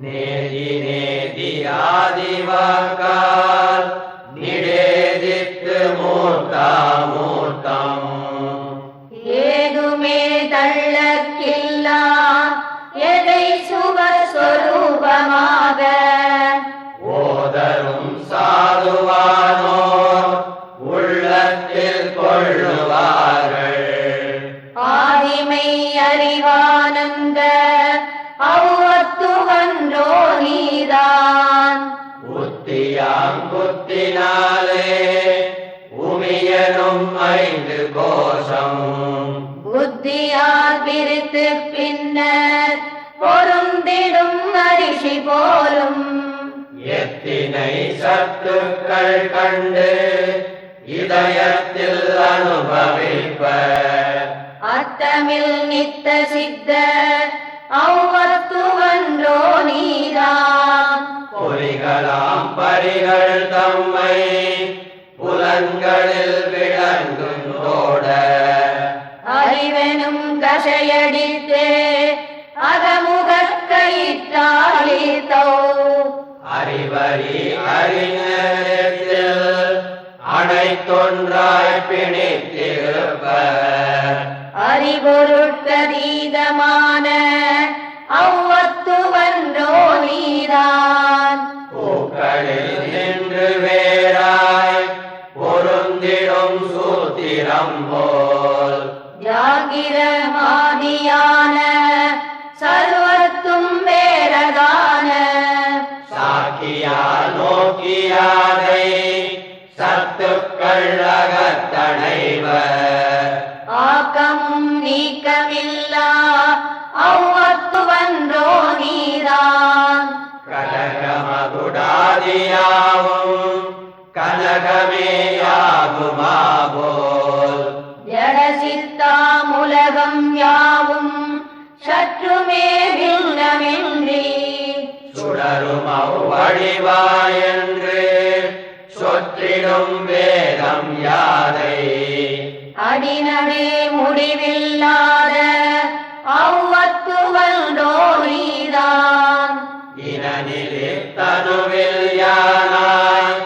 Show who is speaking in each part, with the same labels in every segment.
Speaker 1: நேதி நேதி ஆதிவாக்கால் நிடேதித்து மூர்த்தா மூர்த்தம்
Speaker 2: ஏதுமே தள்ளக்கில்லா எதை சுவஸ்வரூபமாக
Speaker 1: ஓதரும் சாதுவானோர் உள்ளத்தில் கொள்ளுவார்கள்.
Speaker 2: ஆதிமை அறிவானந்த அவ்வத்துவன்றோ நீதான்
Speaker 1: புத்தியாங்குத்தினாலே உமியனும் 5 கோஷம்
Speaker 2: புத்தியால் பிரித்து பின்னர் பொருந்திடும் அரிசி போலும்
Speaker 1: எத்தினை சத்துக்கள் கண்டு இதயத்தில் அனுபவிப்ப
Speaker 2: அத்தமில் நித்த சித்த அவ்வத்துவன்றோ நீதான்
Speaker 1: பொறிகளாம் பரிகள் தம்மை புலன்களில் விளங்குந்தோட
Speaker 2: அறிவெனும் கஷையடித்தே அகமுகக் கயிற்றாளித்தோ
Speaker 1: அறிவறி அறிஞரில் அனைத்தொன்றாய் பிணித்திருப்ப
Speaker 2: அறிபொருட்கதீதமான அவ்வத்துவன்றோ நீதான்
Speaker 1: பூக்களில் நின்று வேறாய் பொருந்திடும் சூத்திரம் போல்
Speaker 2: ஜாகிரமாதியான சர்வத்தும் வேறதான
Speaker 1: சாக்கியால் நோக்கியாதை சத்துக்கள் அகத்தடைவர்
Speaker 2: ஆக்கமும் நீக்கமில்லா அவ்வத்துவன்றோ நீதான்
Speaker 1: கடகமகுடாதியாவும் கனகமேயாகுமாபோல்
Speaker 2: ஜடசித்தாமுலகம் யாவும் சற்றுமே பின்னமின்றி
Speaker 1: சுடரும் அவ்வடிவாயென்று சொற்றிடும் வேதம் யாதை
Speaker 2: அடிநடே முடிவில்லாத அவ்வத்துவன்றோ நீதான்
Speaker 1: இனநிலே தனுவில் யானாய்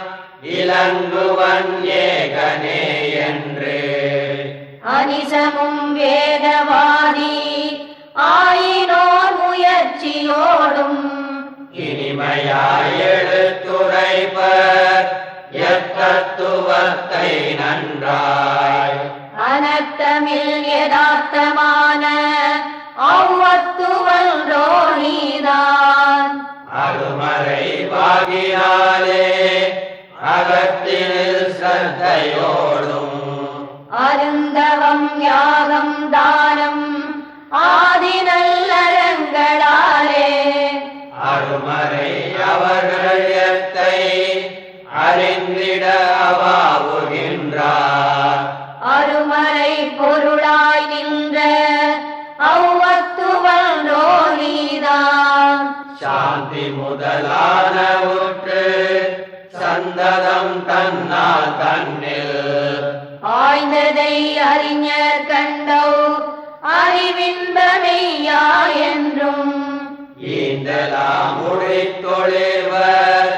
Speaker 1: இலங்குவன் ஏகனே என்று
Speaker 2: அனிசமும் வேதவாதி ஆயினோர் முயற்சியோடும்
Speaker 1: இனிமையாய் எடுத்துரைப்பர் எத்தத்துவத்தை நன்றாய்
Speaker 2: அனர்த்தமில் யதார்த்தமான அவ்வத்துவன்றோ நீதான்
Speaker 1: அருமறை வாகினாலே அகத்தினில் சத்தையோடும்
Speaker 2: அருந்தவம் யாகம் தானம் ஆதி நல்லறங்களாலே
Speaker 1: அருமறை அவர்கள் எத்தை அறிந்திட அவாவுகின்றார்
Speaker 2: அருமறை பொருளாய் நின்ற அவ்வத்துவன்றோ நீதான்
Speaker 1: சாந்தி முதலான ஊற்று சந்ததம் தன்னால் தன்னில்
Speaker 2: ஆய்ந்ததை அறிஞர் கண்டோ அறிவின்பமையா என்றும்
Speaker 1: ஈந்தலாம் முடித்தொழிவர்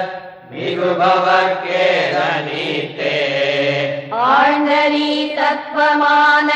Speaker 1: மிகுபவர்க்கேத நீத்தே
Speaker 2: ஆழ்ந்தறி தத்துவமான